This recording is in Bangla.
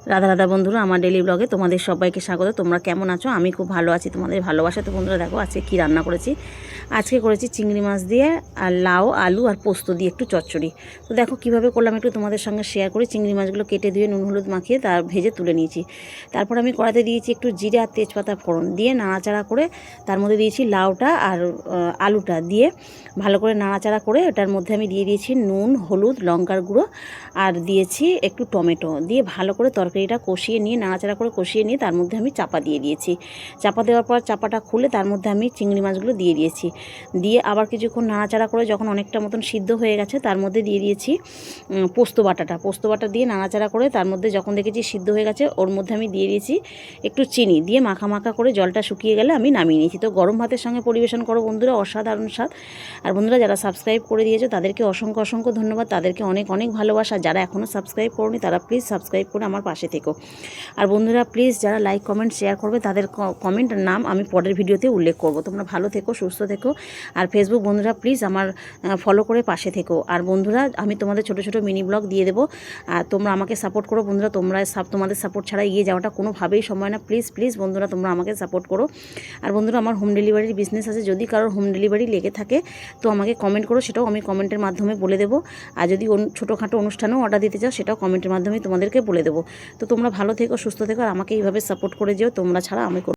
রাধা রাধা বন্ধুরা, আমার ডেলি ব্লগে তোমাদের সবাইকে স্বাগত। তোমরা কেমন আছো? আমি খুব ভালো আছি, তোমাদের ভালোবাসা। তো বন্ধুরা দেখো আজকে কী রান্না করেছি। আজকে করেছি চিংড়ি মাছ দিয়ে আর লাউ, আলু আর পোস্ত দিয়ে একটু চচ্চড়ি। তো দেখো কীভাবে করলাম একটু তোমাদের সঙ্গে শেয়ার করি। চিংড়ি মাছগুলো কেটে ধুয়ে নুন হলুদ মাখিয়ে তার ভেজে তুলে নিয়েছি। তারপর আমি কড়াতে দিয়েছি একটু জিরে আর তেজপাতা ফোড়ন দিয়ে নাড়াচাড়া করে তার মধ্যে দিয়েছি লাউটা আর আলুটা দিয়ে ভালো করে নাড়াচাড়া করে এটার মধ্যে আমি দিয়ে দিয়েছি নুন, হলুদ, লঙ্কার গুঁড়ো আর দিয়েছি একটু টমেটো দিয়ে ভালো করে তরকারিটা কষিয়ে নিয়ে নাড়াচাড়া করে কষিয়ে নিয়ে তার মধ্যে আমি চাপা দিয়ে দিয়েছি। চাপা দেওয়ার পর চাপাটা খুলে তার মধ্যে আমি চিংড়ি মাছগুলো দিয়ে দিয়েছি। দিয়ে আবার কিছুক্ষণ নাড়াচাড়া করে যখন অনেকটা মতন সিদ্ধ হয়ে গেছে তার মধ্যে দিয়ে দিয়েছি পোস্ত বাটা দিয়ে নাড়াচাড়া করে তার মধ্যে যখন দেখেছি সিদ্ধ হয়ে গেছে ওর মধ্যে আমি দিয়ে দিয়েছি একটু চিনি দিয়ে মাখা মাখা করে জলটা শুকিয়ে গেলে আমি নামিয়ে নিয়েছি। তো গরম ভাতের সঙ্গে পরিবেশন করো বন্ধুরা, অসাধারণ স্বাদ। আর বন্ধুরা যারা সাবস্ক্রাইব করে দিয়েছো তাদেরকে অসংখ্য অসংখ্য ধন্যবাদ, তাদেরকে অনেক অনেক ভালোবাসা। যারা এখনও সাবস্ক্রাইব করোনি তারা প্লিজ সাবস্ক্রাইব করে আমার পাশে থেকো। আর বন্ধুরা প্লিজ যারা লাইক কমেন্ট শেয়ার করবে তাদের কমেন্ট নাম আমি পরের ভিডিওতে উল্লেখ করব। তোমরা ভালো থেকো, সুস্থ থেকো। আর ফেসবুক বন্ধুরা প্লিজ আমার ফলো করে পাশে থেকো। আর বন্ধুরা আমি তোমাদের ছোটো ছোটো মিনি ব্লগ দিয়ে দেবো। আর তোমরা আমাকে সাপোর্ট করো বন্ধুরা। তোমাদের সাপোর্ট ছাড়া এগিয়ে যাওয়াটা কোনোভাবেই সম্ভব না। প্লিজ প্লিজ বন্ধুরা তোমরা আমাকে সাপোর্ট করো। আর বন্ধুরা আমার হোম ডেলিভারির বিজনেস আছে, যদি কারোর হোম ডেলিভারি লেগে থাকে তো আমাকে কমেন্ট করো, সেটাও আমি কমেন্টের মাধ্যমে বলে দেবো। আর যদি ছোটোখাটো অনুষ্ঠানেও অর্ডার দিতে চাও সেটাও কমেন্টের মাধ্যমে তোমাদেরকে বলে দেবো। তো তোমরা ভালো থেকো, সুস্থ থেকো আর আমাকে এইভাবে সাপোর্ট করে যেও। তোমরা ছাড়া আমি